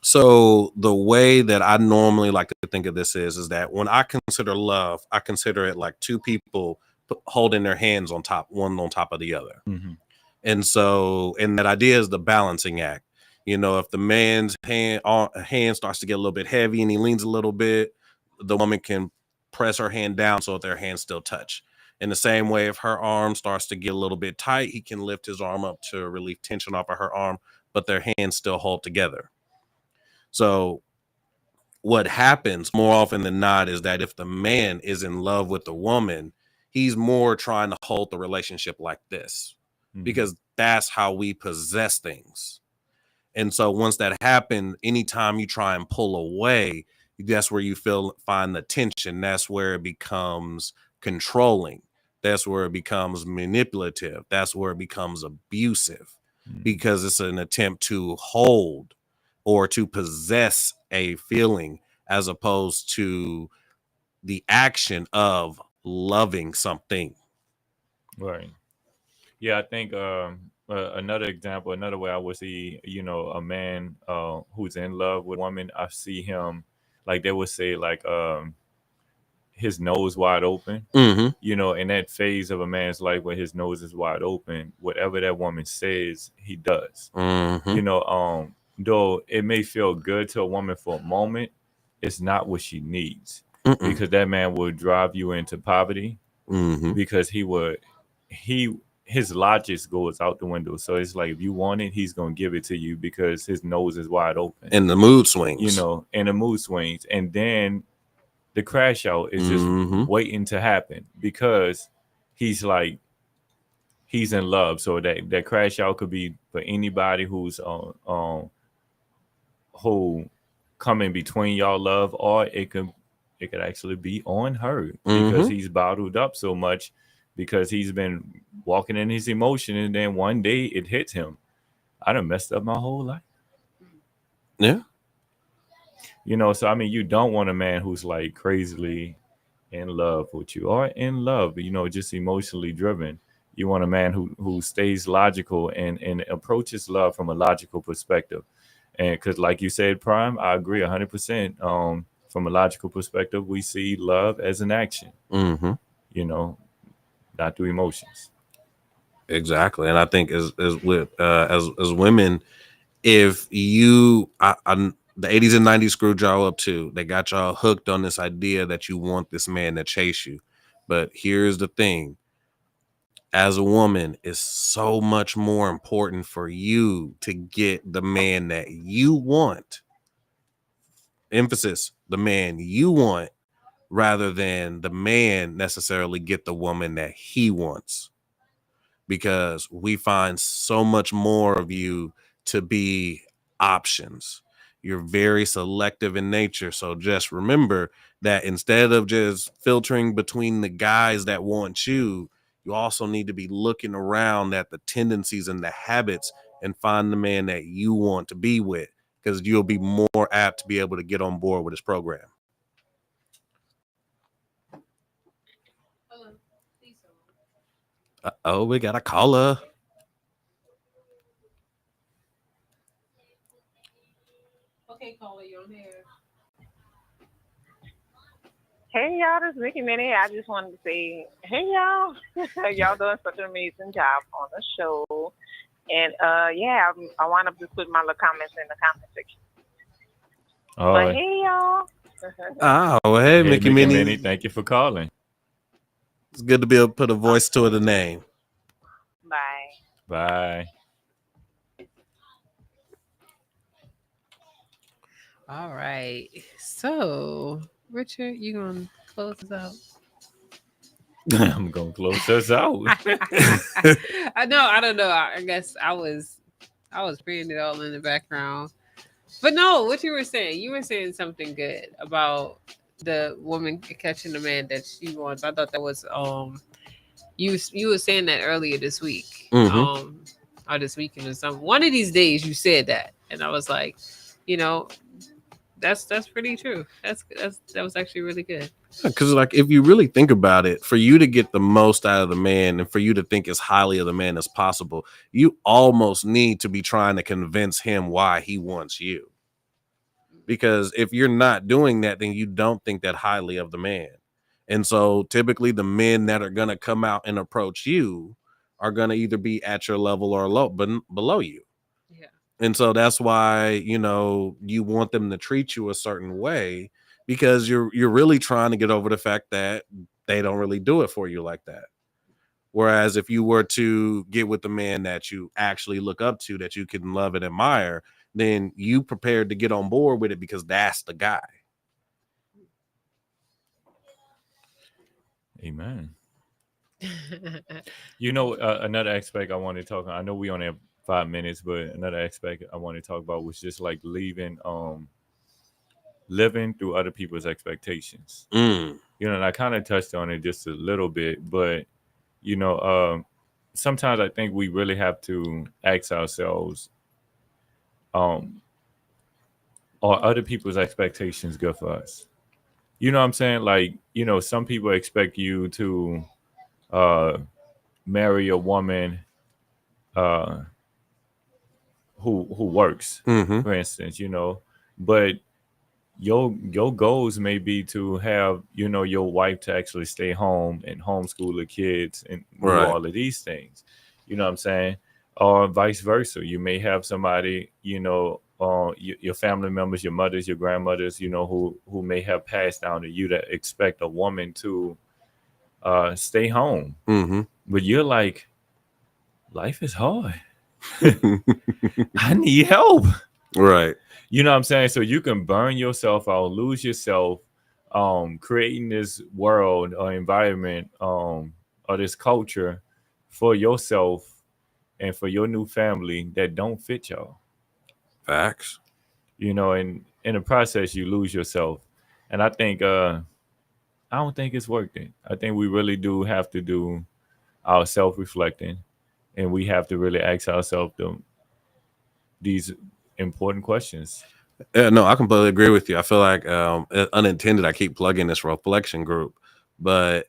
So the way that I normally like to think of this is that when I consider love, I consider it like two people holding their hands on top, one on top of the other. Mm-hmm. And so, and that idea is the balancing act. You know, if the man's hand starts to get a little bit heavy and he leans a little bit, the woman can press her hand down so that their hands still touch. In the same way, if her arm starts to get a little bit tight, he can lift his arm up to relieve tension off of her arm, but their hands still hold together. So what happens more often than not is that if the man is in love with the woman, he's more trying to hold the relationship like this, because that's how we possess things. And so once that happens, anytime you try and pull away, that's where you find the tension. That's where it becomes controlling. That's where it becomes manipulative. That's where it becomes abusive, because it's an attempt to hold or to possess a feeling as opposed to the action of loving something. Right. Yeah, I think another example, another way I would see, a man who's in love with a woman, I see him like they would say like his nose wide open. Mm-hmm. In that phase of a man's life where his nose is wide open, whatever that woman says, he does. Mm-hmm. Though it may feel good to a woman for a moment, it's not what she needs. Mm-mm. Because that man will drive you into poverty. Mm-hmm. Because his logic goes out the window. So it's like if you want it, he's gonna give it to you because his nose is wide open. And the mood swings. And the mood swings. And then the crash out is just waiting to happen because he's like he's in love. So that crash out could be for anybody who's who come in between y'all love, or it could actually be on her because he's bottled up so much because he's been walking in his emotion, and then one day it hits him. I done messed up my whole life. Yeah. So I mean, you don't want a man who's like crazily in love with you or in love, just emotionally driven. You want a man who stays logical and approaches love from a logical perspective. And because like you said, Prime, I agree 100%. From a logical perspective, we see love as an action, not through emotions. Exactly. And I think as with as women, if you the 80s and 90s screwed y'all up too. They got y'all hooked on this idea that you want this man to chase you. But here's the thing. As a woman, it's so much more important for you to get the man that you want. Emphasis, the man you want, rather than the man necessarily get the woman that he wants. Because we find so much more of you to be options. You're very selective in nature. So just remember that instead of just filtering between the guys that want you, you also need to be looking around at the tendencies and the habits and find the man that you want to be with, because you'll be more apt to be able to get on board with his program. Oh, we got a caller. Okay, caller, you're on air. Hey y'all, this is Mickey Minnie. I just wanted to say, hey y'all, y'all doing such an amazing job on the show. And yeah, I wound up just putting my little comments in the comment section. Oh, but hey y'all. Oh, hey, Mickey Minnie. Thank you for calling. It's good to be able to put a voice to the name. Bye. Bye. All right. So, Richard, you gonna close us out? I'm gonna close us out. I don't know. I guess I was praying it all in the background. But no, what you were saying something good about the woman catching the man that she wants. I thought that was you were saying that earlier this week. Or this weekend or something. One of these days you said that, and I was like, That's pretty true. That was actually really good. Because like if you really think about it, for you to get the most out of the man and for you to think as highly of the man as possible, you almost need to be trying to convince him why he wants you. Because if you're not doing that, then you don't think that highly of the man. And so typically the men that are going to come out and approach you are going to either be at your level or low, but below you. Yeah. And so that's why, you know, you want them to treat you a certain way, because you're really trying to get over the fact that they don't really do it for you like that. Whereas if you were to get with the man that you actually look up to, that you can love and admire, then you prepared to get on board with it because that's the guy. Amen. You know, another aspect I want to talk on, I know we only have 5 minutes, but another aspect I want to talk about was just like living through other people's expectations. You know, and I kind of touched on it just a little bit, but you know, sometimes I think we really have to ask ourselves, are other people's expectations good for us? You know what I'm saying? Like, you know, some people expect you to marry a woman who works, for instance, you know, but your goals may be to have, you know, your wife to actually stay home and homeschool the kids and do all of these things. You know what I'm saying? Or vice versa. You may have somebody, you know, your family members, your mothers, your grandmothers, you know, who may have passed down to you that expect a woman to stay home. But you're like, life is hard. I need help. Right. You know what I'm saying? So you can burn yourself out, lose yourself, creating this world or environment or this culture for yourself and for your new family that don't fit y'all. Facts. You know, and in the process, you lose yourself. And I think, I don't think it's worth it. I think we really do have to do our self-reflecting, and we have to really ask ourselves these important questions. Yeah, no, I completely agree with you. I feel like unintended, I keep plugging this reflection group, but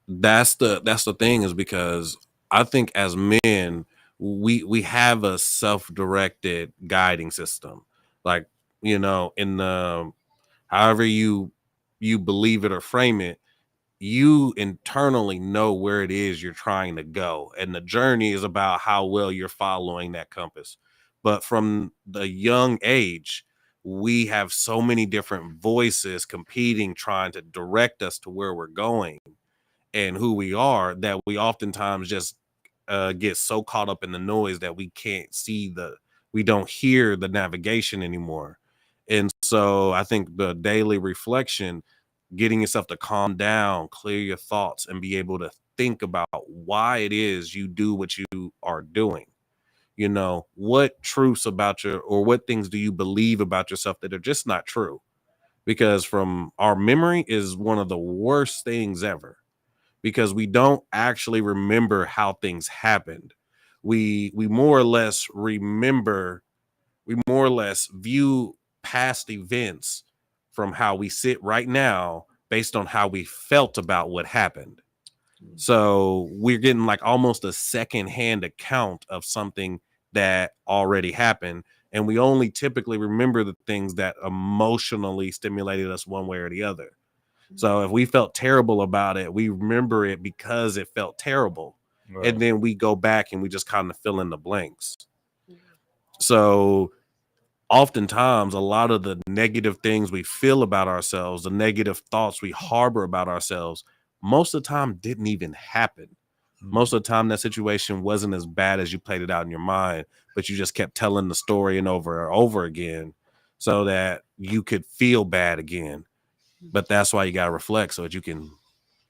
that's the thing, is because I think as men, we have a self-directed guiding system. Like, you know, in the however you believe it or frame it, you internally know where it is you're trying to go, and the journey is about how well you're following that compass. But from the young age, we have so many different voices competing, trying to direct us to where we're going and who we are, that we oftentimes just get so caught up in the noise that we can't see we don't hear the navigation anymore. And so I think the daily reflection, getting yourself to calm down, clear your thoughts, and be able to think about why it is you do what you are doing. You know, what truths about or what things do you believe about yourself that are just not true? Because from our memory is one of the worst things ever, because we don't actually remember how things happened. We more or less view past events from how we sit right now based on how we felt about what happened. So we're getting like almost a secondhand account of something that already happened. And we only typically remember the things that emotionally stimulated us one way or the other. So if we felt terrible about it, we remember it because it felt terrible. Right. And then we go back and we just kind of fill in the blanks. So oftentimes a lot of the negative things we feel about ourselves, the negative thoughts we harbor about ourselves, most of the time didn't even happen. Most of the time that situation wasn't as bad as you played it out in your mind, but you just kept telling the story and over again so that you could feel bad again. But that's why you got to reflect, so that you can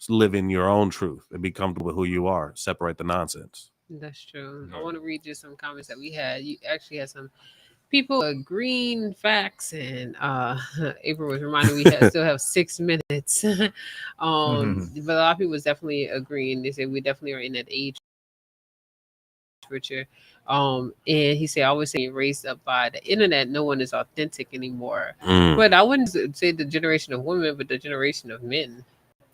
live in your own truth and be comfortable with who you are. Separate the nonsense. That's true. I want to read just some comments that we had. You actually had some people agreeing facts, and April was reminding me we still have 6 minutes. But a lot of people was definitely agreeing. They said we definitely are in that age Richard. And he said, I always say raised up by the internet, no one is authentic anymore. But I wouldn't say the generation of women, but the generation of men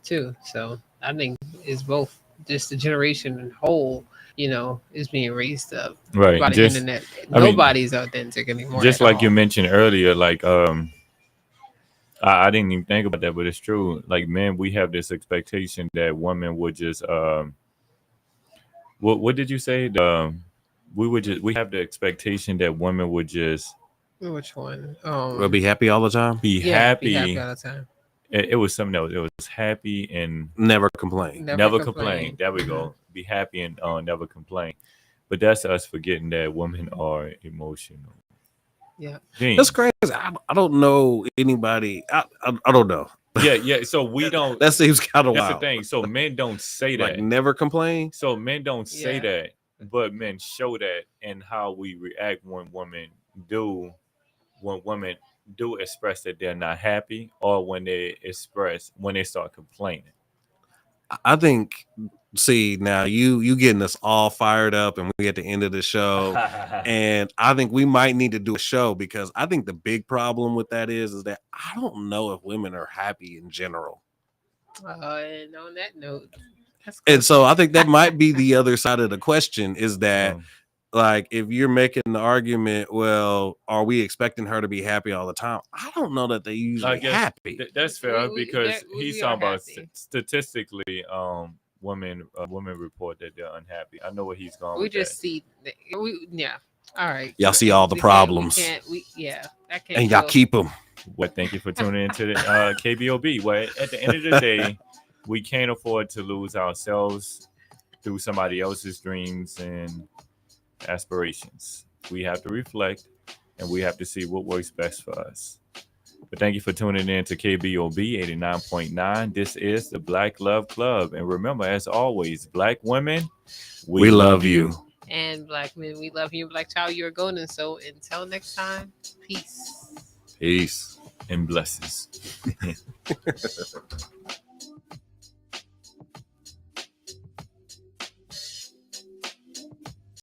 too. So I think it's both. Just the generation in whole, is being raised up Right. by the internet. Nobody's authentic anymore. Just at like all. you mentioned earlier, like I didn't even think about that, but it's true. Like men, we have this expectation that women would just what did you say? We have the expectation that women would just Which one? We'll be happy all the time. be Be happy. happy all the time. It was something else. It was happy and Never complain. never complain. There we go. Be happy and never complain. But that's us forgetting that women are emotional. Yeah. That's crazy. I don't know anybody. I don't know. Yeah. So we don't. That seems kind of That's wild. the thing. So men don't say that. Like never complain. So men don't say Yeah. that, but men show that in how we react when women do express that they're not happy, or when they start complaining. I think. See, now you getting us all fired up, and we at the end of the show, and I think we might need to do a show, because I think the big problem with that is that I don't know if women are happy in general. And on that note, and so I think that might be the other side of the question, is that like, if you're making the argument, well, are we expecting her to be happy all the time? I don't know that they usually happy. That's fair, because we he's are talking about happy. statistically, women report that they're unhappy. I know what he's going. We with just that. see. All right. Y'all see all the problems, I can't. and y'all feel- keep them. Well, thank you for tuning into the KBOB. Well, at the end of the day, we can't afford to lose ourselves through somebody else's dreams and aspirations. We have to reflect, and we have to see what works best for us. But thank you for tuning in to KBOB 89.9. This is the Black Love Club. And remember, as always, Black women, We love you. And black men, we love you. Black child, you're golden. So until next time, peace. Peace. and blessings.